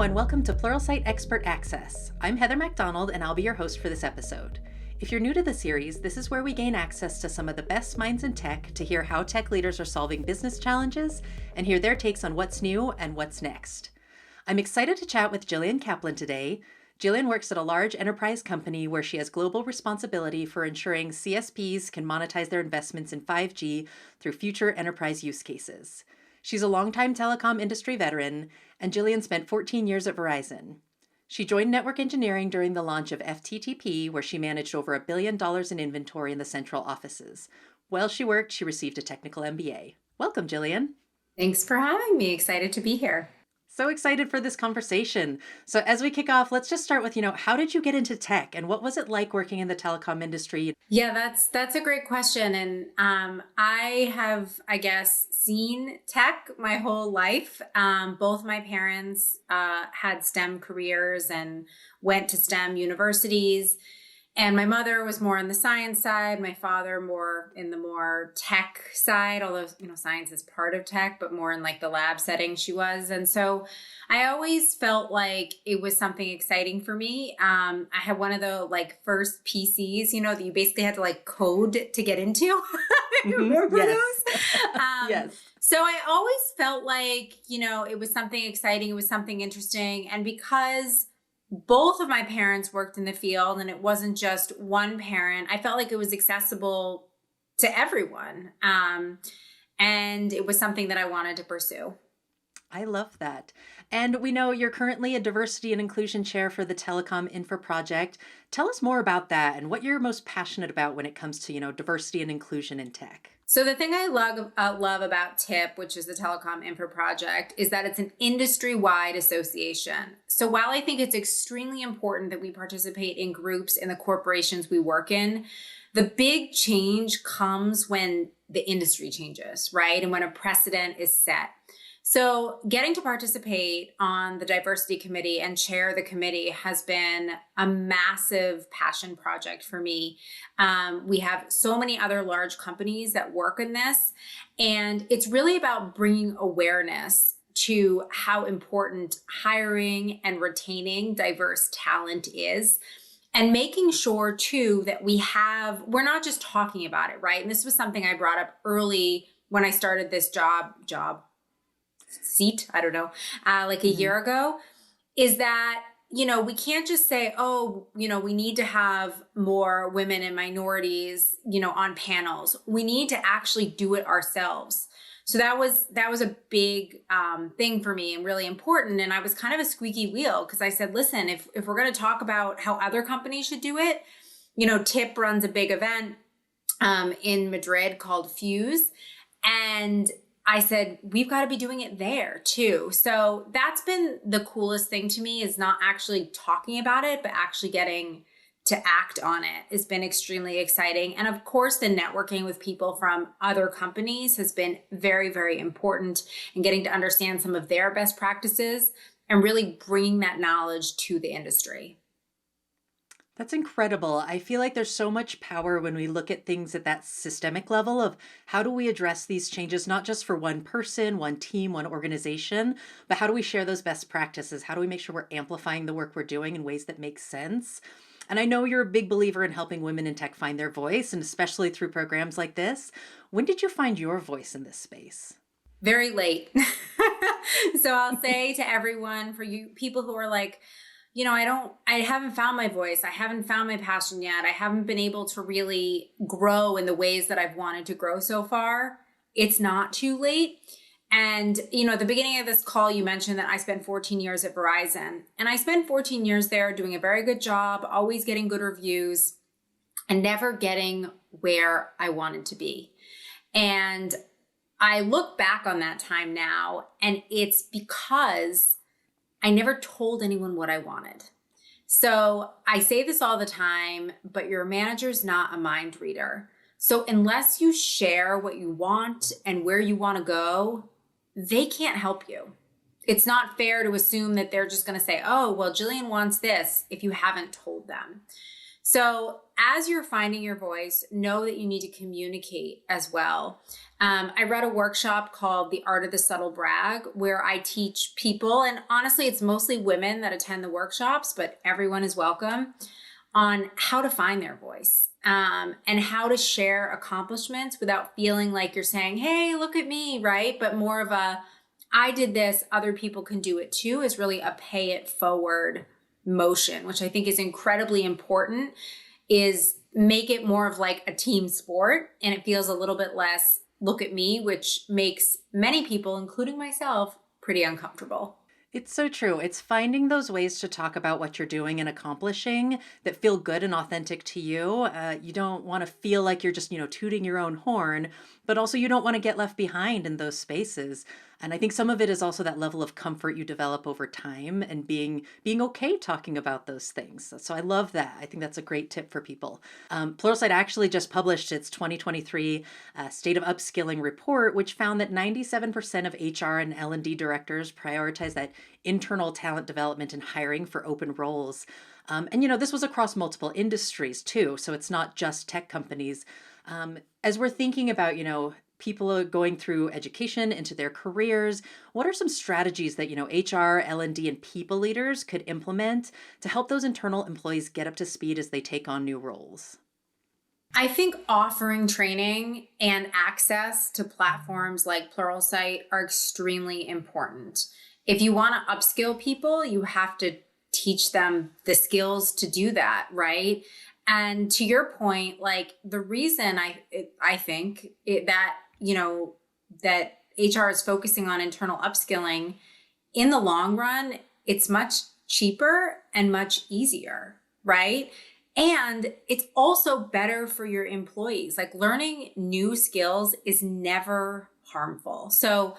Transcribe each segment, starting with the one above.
and welcome to Pluralsight Expert Access. I'm Heather MacDonald, and I'll be your host for this episode. If you're new to the series, this is where we gain access to some of the best minds in tech to hear how tech leaders are solving business challenges and hear their takes on what's new and what's next. I'm excited to chat with Jillian Kaplan today. Jillian works at a large enterprise company where she has global responsibility for ensuring CSPs can monetize their investments in 5G through future enterprise use cases. She's a longtime telecom industry veteran, and Jillian spent 14 years at Verizon. She joined network engineering during the launch of FTTP, where she managed over $1 billion in inventory in the central offices. While she worked, she received a technical MBA. Welcome, Jillian. Thanks for having me. Excited to be here. So excited for this conversation. So as we kick off, let's just start with, how did you get into tech and what was it like working in the telecom industry? Yeah, that's a great question. And I have, seen tech my whole life. Both my parents had STEM careers and went to STEM universities. And my mother was more on the science side, my father more in the more tech side, although, science is part of tech, but more in like the lab setting she was. And so I always felt like it was something exciting for me. I had one of the first PCs, that you basically had to code to get into. You remember Yes. those? Yes. So I always felt like, it was something exciting. It was something interesting. And because both of my parents worked in the field and it wasn't just one parent, I felt like it was accessible to everyone. And it was something that I wanted to pursue. I love that. And we know you're currently a diversity and inclusion chair for the Telecom Infra Project. Tell us more about that and what you're most passionate about when it comes to, diversity and inclusion in tech. So the thing I love about TIP, which is the Telecom Infra Project, is that it's an industry-wide association. So while I think it's extremely important that we participate in groups in the corporations we work in, the big change comes when the industry changes, right? And when a precedent is set. So getting to participate on the diversity committee and chair the committee has been a massive passion project for me. We have so many other large companies that work in this, and it's really about bringing awareness to how important hiring and retaining diverse talent is. And making sure too that we're not just talking about it, right? And this was something I brought up early when I started this seat, I don't know, a year ago, is that, we can't just say, we need to have more women and minorities, on panels. We need to actually do it ourselves. So that was a big thing for me and really important. And I was kind of a squeaky wheel because I said, listen, if we're going to talk about how other companies should do it, TIP runs a big event in Madrid called Fuse. And I said, we've got to be doing it there too. So that's been the coolest thing to me, is not actually talking about it, but actually getting to act on it has been extremely exciting. And of course, the networking with people from other companies has been very, very important, and getting to understand some of their best practices and really bringing that knowledge to the industry. That's incredible. I feel like there's so much power when we look at things at that systemic level of how do we address these changes, not just for one person, one team, one organization, but how do we share those best practices? How do we make sure we're amplifying the work we're doing in ways that make sense? And I know you're a big believer in helping women in tech find their voice, and especially through programs like this. When did you find your voice in this space? Very late. So I'll say to everyone, for you people who are like, I haven't found my voice. I haven't found my passion yet. I haven't been able to really grow in the ways that I've wanted to grow so far. It's not too late. And, at the beginning of this call, you mentioned that I spent 14 years at Verizon, and I spent 14 years there doing a very good job, always getting good reviews and never getting where I wanted to be. And I look back on that time now, and it's because I never told anyone what I wanted. So I say this all the time, but your manager's not a mind reader. So unless you share what you want and where you want to go, they can't help you. It's not fair to assume that they're just going to say, oh, well, Jillian wants this if you haven't told them. So as you're finding your voice, know that you need to communicate as well. I read a workshop called The Art of the Subtle Brag, where I teach people, and honestly, it's mostly women that attend the workshops, but everyone is welcome, on how to find their voice, and how to share accomplishments without feeling like you're saying, hey, look at me, right? But more of a, I did this, other people can do it too, is really a pay it forward motion, which I think is incredibly important, is make it more of like a team sport, and it feels a little bit less look at me, which makes many people, including myself, pretty uncomfortable. It's so true. It's finding those ways to talk about what you're doing and accomplishing that feel good and authentic to you. You don't want to feel like you're just, tooting your own horn, but also you don't want to get left behind in those spaces. And I think some of it is also that level of comfort you develop over time and being okay talking about those things. So I love that. I think that's a great tip for people. Pluralsight actually just published its 2023 State of Upskilling report, which found that 97% of HR and L&D directors prioritize that internal talent development and hiring for open roles. This was across multiple industries too. So it's not just tech companies. As we're thinking about, people are going through education into their careers, what are some strategies that, HR, L&D, and people leaders could implement to help those internal employees get up to speed as they take on new roles? I think offering training and access to platforms like Pluralsight are extremely important. If you want to upskill people, you have to teach them the skills to do that, right? And to your point, like the reason I think that HR is focusing on internal upskilling, in the long run, it's much cheaper and much easier, right? And it's also better for your employees. Like learning new skills is never harmful. So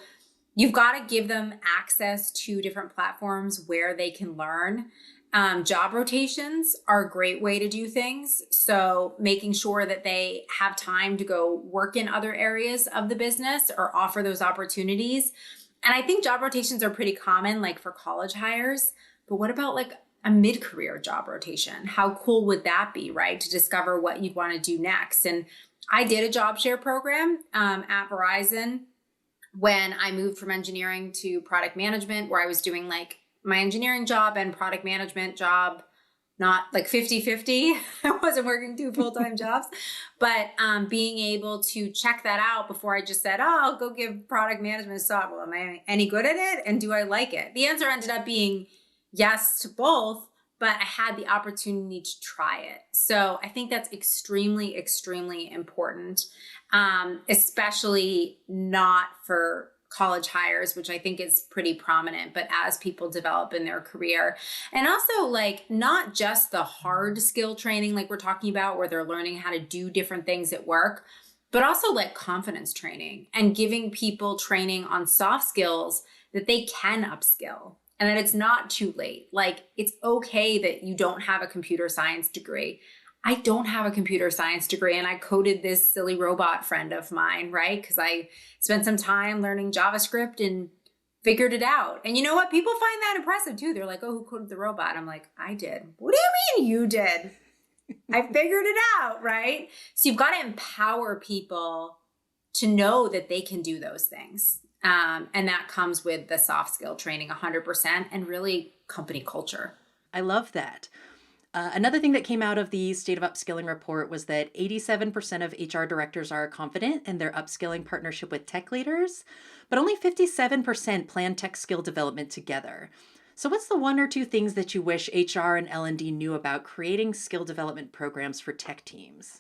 you've got to give them access to different platforms where they can learn. Job rotations are a great way to do things. So making sure that they have time to go work in other areas of the business or offer those opportunities. And I think job rotations are pretty common, like for college hires. But what about like a mid-career job rotation? How cool would that be, right? To discover what you'd want to do next. And I did a job share program at Verizon when I moved from engineering to product management, where I was doing like my engineering job and product management job, not like 50-50. I wasn't working two full-time jobs, but being able to check that out before I just said, oh, I'll go give product management a shot. Well, am I any good at it? And do I like it? The answer ended up being yes to both, but I had the opportunity to try it. So I think that's extremely, extremely important, especially not for college hires, which I think is pretty prominent, but as people develop in their career. And also like not just the hard skill training like we're talking about where they're learning how to do different things at work, but also like confidence training and giving people training on soft skills that they can upskill and that it's not too late. Like it's okay that you don't have a computer science degree. I don't have a computer science degree and I coded this silly robot friend of mine, right? Because I spent some time learning JavaScript and figured it out. And you know what? People find that impressive too. They're like, oh, who coded the robot? I'm like, I did. What do you mean you did? I figured it out, right? So you've got to empower people to know that they can do those things. And that comes with the soft skill training 100% and really company culture. I love that. Another thing that came out of the State of Upskilling report was that 87% of HR directors are confident in their upskilling partnership with tech leaders, but only 57% plan tech skill development together. So what's the one or two things that you wish HR and L&D knew about creating skill development programs for tech teams?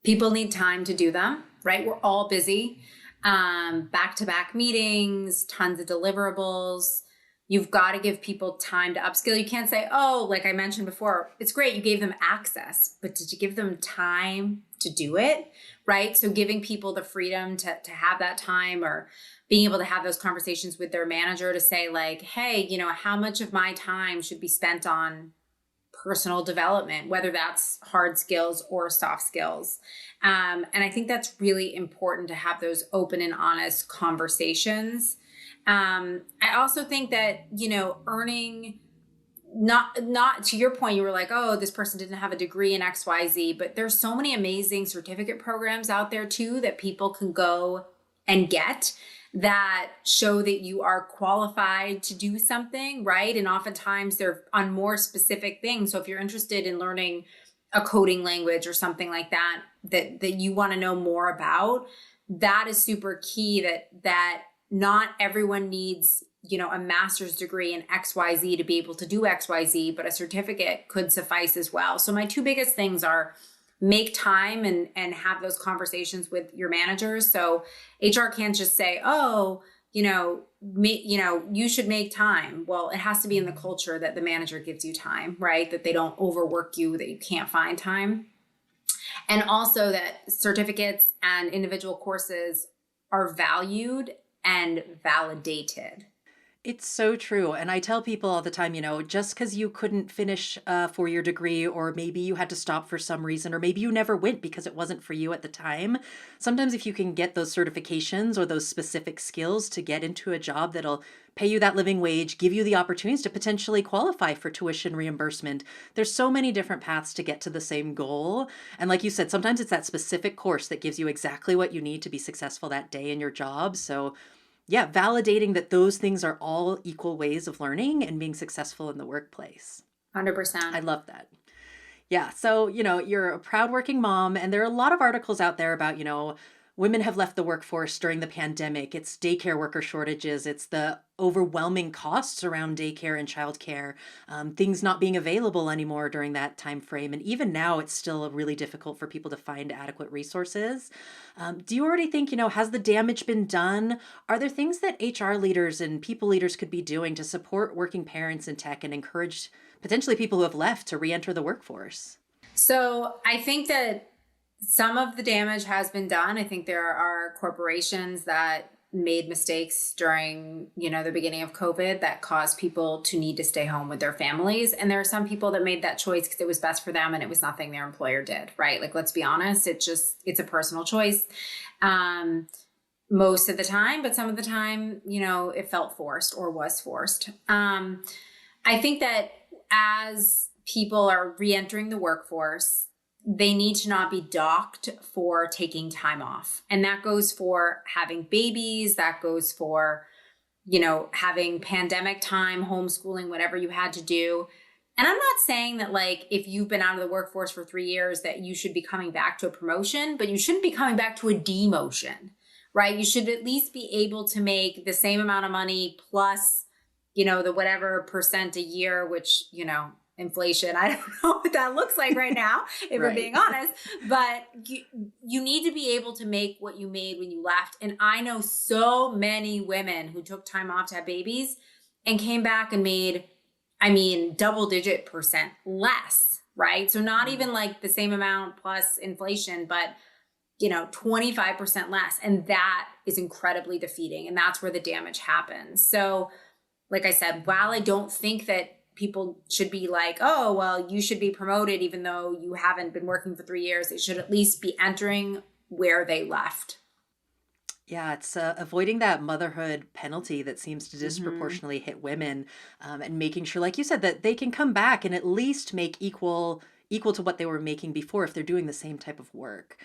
People need time to do them, right? We're all busy. Back-to-back meetings, tons of deliverables. You've got to give people time to upskill. You can't say, oh, like I mentioned before, it's great you gave them access, but did you give them time to do it, right? So giving people the freedom to have that time or being able to have those conversations with their manager to say like, hey, how much of my time should be spent on personal development, whether that's hard skills or soft skills. And I think that's really important to have those open and honest conversations. I also think that, earning not to your point, you were like, oh, this person didn't have a degree in XYZ, but there's so many amazing certificate programs out there too that people can go and get that show that you are qualified to do something, right? And oftentimes they're on more specific things. So if you're interested in learning a coding language or something like that, that you want to know more about, that is super key, that not everyone needs, a master's degree in XYZ to be able to do XYZ, but a certificate could suffice as well. So my two biggest things are make time and have those conversations with your managers. So HR can't just say, oh, you should make time. Well, it has to be in the culture that the manager gives you time, right? That they don't overwork you, that you can't find time. And also that certificates and individual courses are valued and validated. It's so true. And I tell people all the time, just because you couldn't finish a 4-year degree, or maybe you had to stop for some reason, or maybe you never went because it wasn't for you at the time. Sometimes if you can get those certifications or those specific skills to get into a job that'll pay you that living wage, give you the opportunities to potentially qualify for tuition reimbursement. There's so many different paths to get to the same goal. And like you said, sometimes it's that specific course that gives you exactly what you need to be successful that day in your job. So yeah, validating that those things are all equal ways of learning and being successful in the workplace. 100%. I love that. Yeah. So, you're a proud working mom, and there are a lot of articles out there about, women have left the workforce during the pandemic. It's daycare worker shortages. It's the overwhelming costs around daycare and childcare, things not being available anymore during that time frame. And even now, it's still really difficult for people to find adequate resources. Do you already think, has the damage been done? Are there things that HR leaders and people leaders could be doing to support working parents in tech and encourage potentially people who have left to re-enter the workforce? So I think that some of the damage has been done. I think there are corporations that made mistakes during, the beginning of COVID that caused people to need to stay home with their families. And there are some people that made that choice because it was best for them and it was nothing their employer did, right? Like, let's be honest, it's a personal choice. Most of the time, but some of the time, it felt forced or was forced. I think that as people are re-entering the workforce, they need to not be docked for taking time off. And that goes for having babies, that goes for, having pandemic time, homeschooling, whatever you had to do. And I'm not saying that, like, if you've been out of the workforce for 3 years that you should be coming back to a promotion, but you shouldn't be coming back to a demotion, right? You should at least be able to make the same amount of money plus, the whatever percent a year, which, inflation, I don't know what that looks like right now, if Right. we're being honest, but you need to be able to make what you made when you left. And I know so many women who took time off to have babies and came back and made, double-digit percent less, right? So not even like the same amount plus inflation, but 25% less. And that is incredibly defeating. And that's where the damage happens. So like I said, while I don't think that people should be like, oh, well, you should be promoted even though you haven't been working for 3 years, they should at least be entering where they left. Yeah, it's avoiding that motherhood penalty that seems to disproportionately hit women, and making sure, like you said, that they can come back and at least make equal to what they were making before if they're doing the same type of work.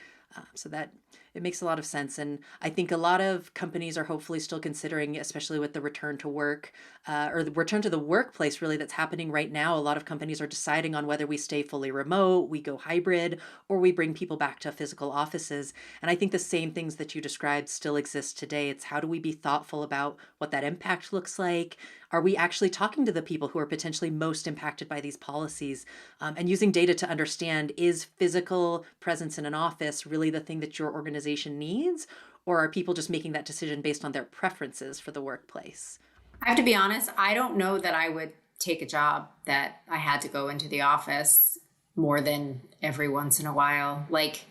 So that it makes a lot of sense. And I think a lot of companies are hopefully still considering, especially with the return to work, or the return to the workplace, really, that's happening right now. A lot of companies are deciding on whether we stay fully remote, we go hybrid, or we bring people back to physical offices. And I think the same things that you described still exist today. It's how do we be thoughtful about what that impact looks like? Are we actually talking to the people who are potentially most impacted by these policies, and using data to understand, is physical presence in an office really the thing that your organization needs? Or are people just making that decision based on their preferences for the workplace? I have to be honest, I don't know that I would take a job that I had to go into the office more than every once in a while. Like,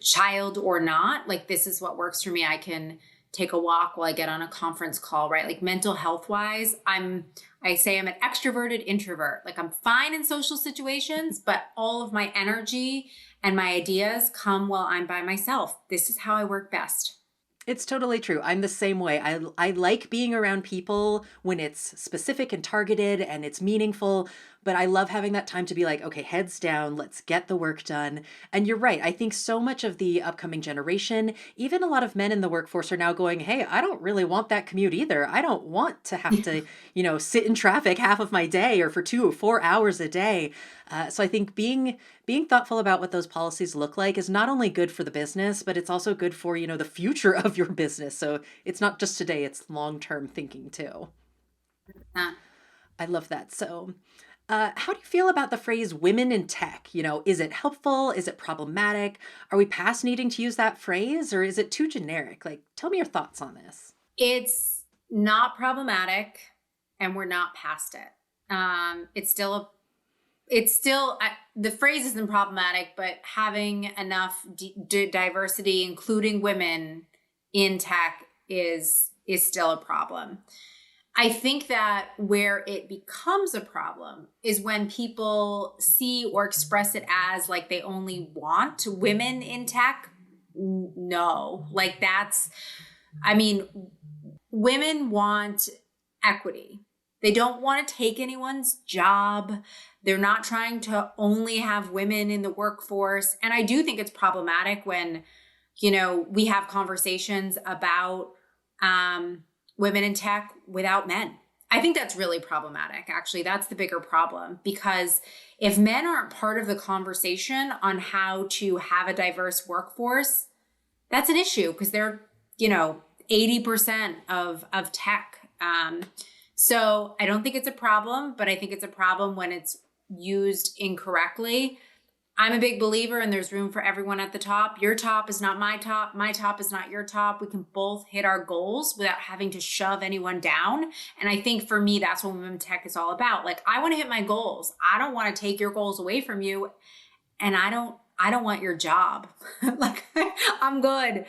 child or not, like, this is what works for me. I can take a walk while I get on a conference call, right? Like, mental health wise, I say I'm an extroverted introvert. Like, I'm fine in social situations, but all of my energy and my ideas come while I'm by myself. This is how I work best. It's totally true. I'm the same way. I like being around people when it's specific and targeted and it's meaningful, but I love having that time to be like, okay, heads down, let's get the work done. And you're right. I think so much of the upcoming generation, even a lot of men in the workforce are now going, hey, I don't really want that commute either. I don't want to have to, sit in traffic half of my day or for 2 or 4 hours a day. So I think being thoughtful about what those policies look like is not only good for the business, but it's also good for, the future of your business. So it's not just today, it's long-term thinking too. Uh, I love that. So, how do you feel about the phrase women in tech? Is it helpful? Is it problematic? Are we past needing to use that phrase or is it too generic? Like, tell me your thoughts on this. it's not problematic, and we're not past it. It's still the phrase isn't problematic, but having enough diversity, including women in tech, is still a problem. I think that where it becomes a problem is when people see or express it as like they only want women in tech. No, like I mean, women want equity. They don't want to take anyone's job. They're not trying to only have women in the workforce. And I do think it's problematic when, we have conversations about women in tech without men. I think that's really problematic. Actually, that's the bigger problem, because if men aren't part of the conversation on how to have a diverse workforce, that's an issue because they're, 80% of tech. So I don't think it's a problem, but I think it's a problem when it's used incorrectly. I'm a big believer and there's room for everyone at the top. Your top is not my top. My top is not your top. We can both hit our goals without having to shove anyone down. And I think for me, that's what women tech is all about. Like, I want to hit my goals. I don't want to take your goals away from you. And I don't want your job. Like, I'm good.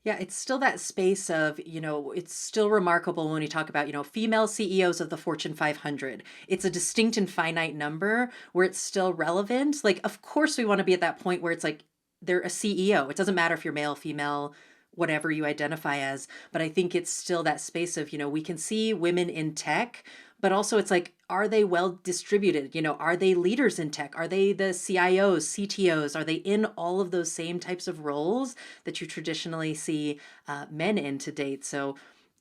Yeah, it's still that space of, it's still remarkable when you talk about, female CEOs of the Fortune 500. It's a distinct and finite number where it's still relevant. Like, of course, we want to be at that point where it's like they're a CEO. It doesn't matter if you're male, female, whatever you identify as. But I think it's still that space of, we can see women in tech, but also it's like, are they well distributed? Are they leaders in tech? Are they the CIOs, CTOs? Are they in all of those same types of roles that you traditionally see men in to date? So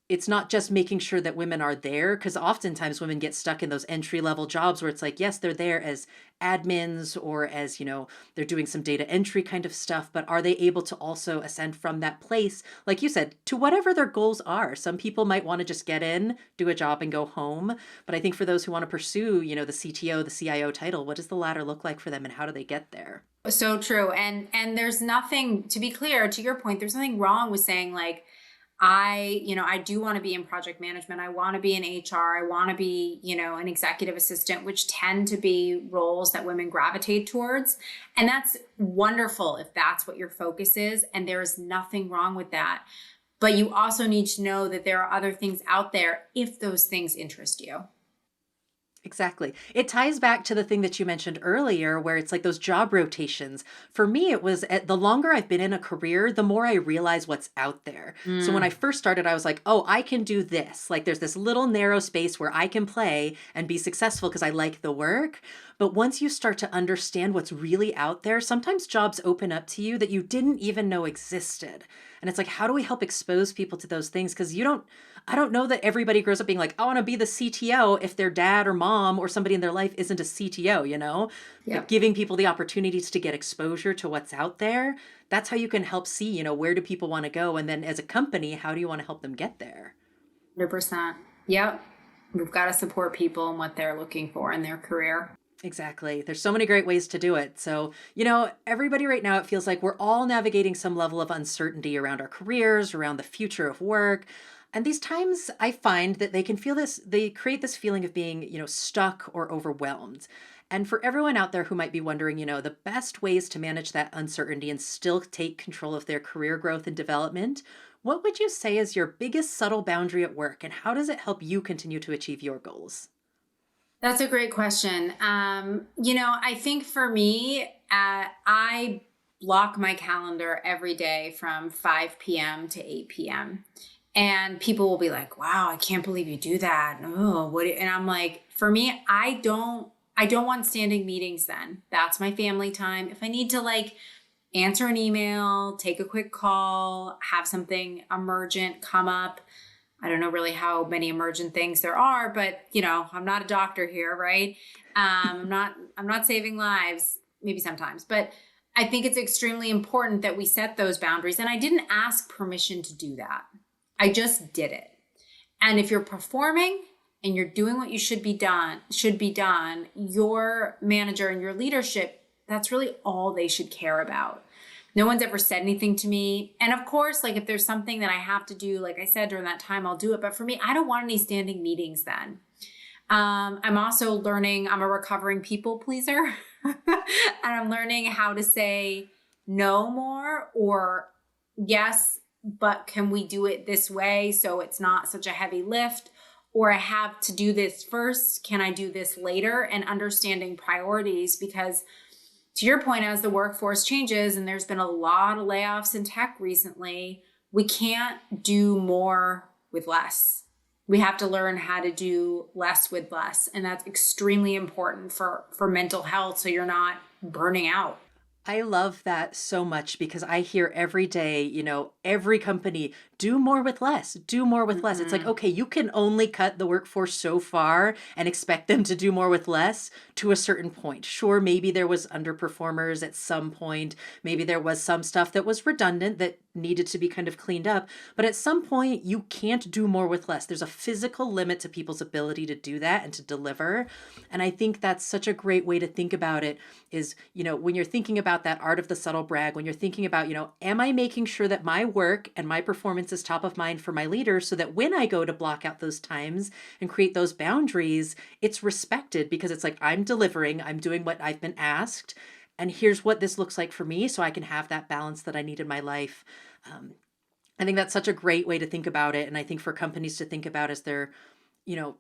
it's not just making sure that women are there, because oftentimes women get stuck in those entry level jobs where it's like, yes, they're there as admins or as, they're doing some data entry kind of stuff, but are they able to also ascend from that place, like you said, to whatever their goals are? Some people might want to just get in, do a job and go home. But I think for those who want to pursue, the CTO, the CIO title, what does the ladder look like for them and how do they get there? So true. And there's nothing, to be clear, to your point, there's nothing wrong with saying like, I do want to be in project management. I want to be in HR. I want to be, an executive assistant, which tend to be roles that women gravitate towards. And that's wonderful if that's what your focus is. And there is nothing wrong with that. But you also need to know that there are other things out there if those things interest you. Exactly. It ties back to the thing that you mentioned earlier, where it's like those job rotations. For me, it was the longer I've been in a career, the more I realize what's out there. So when I first started, I was like, oh, I can do this. Like there's this little narrow space where I can play and be successful because I like the work. But once you start to understand what's really out there, sometimes jobs open up to you that you didn't even know existed. And it's like, how do we help expose people to those things? Because I don't know that everybody grows up being like, I want to be the CTO if their dad or mom or somebody in their life isn't a CTO. Yeah. But giving people the opportunities to get exposure to what's out there, that's how you can help see, where do people want to go? And then as a company, how do you want to help them get there? 100%. Yep. We've got to support people and what they're looking for in their career. Exactly. There's so many great ways to do it. So, everybody right now, it feels like we're all navigating some level of uncertainty around our careers, around the future of work. And these times I find that they create this feeling of being, stuck or overwhelmed. And for everyone out there who might be wondering, the best ways to manage that uncertainty and still take control of their career growth and development, what would you say is your biggest subtle boundary at work and how does it help you continue to achieve your goals? That's a great question. I think for me, I block my calendar every day from 5 p.m. to 8 p.m. And people will be like, wow, I can't believe you do that. Oh, what? And I'm like, for me, I don't want standing meetings then. That's my family time. If I need to like answer an email, take a quick call, have something emergent come up. I don't know really how many emergent things there are, but I'm not a doctor here, right? I'm not saving lives, maybe sometimes, but I think it's extremely important that we set those boundaries. And I didn't ask permission to do that. I just did it. And if you're performing and you're doing what you should be done, your manager and your leadership, that's really all they should care about. No one's ever said anything to me. And of course, like if there's something that I have to do, like I said, during that time, I'll do it. But for me, I don't want any standing meetings then. I'm also learning, I'm a recovering people pleaser. And I'm learning how to say no more, or yes, but can we do it this way so it's not such a heavy lift? Or I have to do this first. Can I do this later? And understanding priorities, because to your point, as the workforce changes, and there's been a lot of layoffs in tech recently, we can't do more with less. We have to learn how to do less with less. And that's extremely important for mental health, so you're not burning out. I love that so much, because I hear every day, every company, do more with less, do more with less. It's like, okay, you can only cut the workforce so far and expect them to do more with less to a certain point. Sure, maybe there was underperformers at some point. Maybe there was some stuff that was redundant that needed to be kind of cleaned up. But at some point, you can't do more with less. There's a physical limit to people's ability to do that and to deliver. And I think that's such a great way to think about it is, when you're thinking about that art of the subtle brag, when you're thinking about, am I making sure that my work and my performance is top of mind for my leaders, so that when I go to block out those times and create those boundaries, it's respected, because it's like, I'm delivering, I'm doing what I've been asked, and here's what this looks like for me, so I can have that balance that I need in my life. I think that's such a great way to think about it. And I think for companies to think about as they're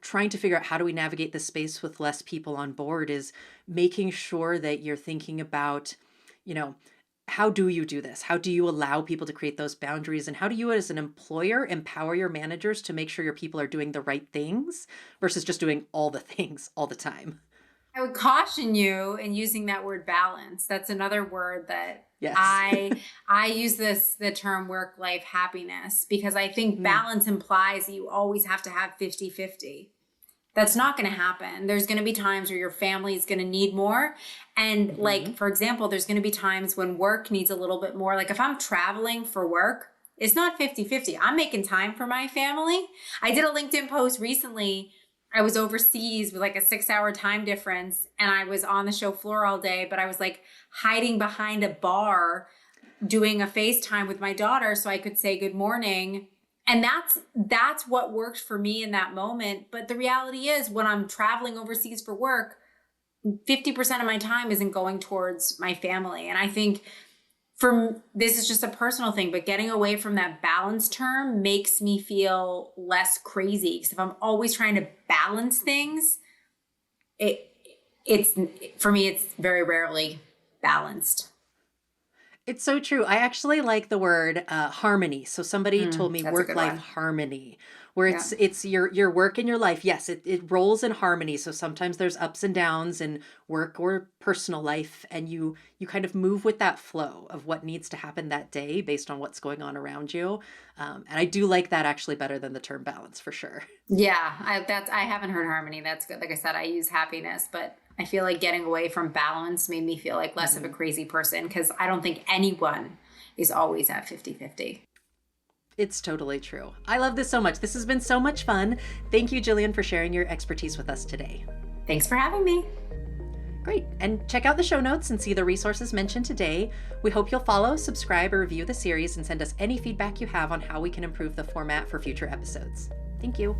trying to figure out how do we navigate this space with less people on board, is making sure that you're thinking about, how do you do this? How do you allow people to create those boundaries? And how do you, as an employer, empower your managers to make sure your people are doing the right things versus just doing all the things all the time? I would caution you in using that word balance. That's another word that yes. I use the term work-life happiness, because I think balance implies that you always have to have 50-50. That's not going to happen. There's going to be times where your family is going to need more. And like, for example, there's going to be times when work needs a little bit more. Like if I'm traveling for work, it's not 50-50. I'm making time for my family. I did a LinkedIn post recently. I was overseas with like a 6-hour time difference, and I was on the show floor all day, but I was like hiding behind a bar doing a FaceTime with my daughter so I could say good morning. And that's what worked for me in that moment. But the reality is, when I'm traveling overseas for work, 50% of my time isn't going towards my family. And I think this is just a personal thing, but getting away from that balance term makes me feel less crazy. Because if I'm always trying to balance things, it's for me, it's very rarely balanced. It's so true. I actually like the word harmony. So somebody told me work-life harmony, where it's your work and your life. Yes, it rolls in harmony. So sometimes there's ups and downs in work or personal life, and you kind of move with that flow of what needs to happen that day based on what's going on around you. And I do like that actually better than the term balance, for sure. Yeah, I haven't heard harmony. That's good. Like I said, I use happiness, but I feel like getting away from balance made me feel like less of a crazy person, because I don't think anyone is always at 50-50. It's totally true. I love this so much. This has been so much fun. Thank you, Jillian, for sharing your expertise with us today. Thanks for having me. Great. And check out the show notes and see the resources mentioned today. We hope you'll follow, subscribe, or review the series, and send us any feedback you have on how we can improve the format for future episodes. Thank you.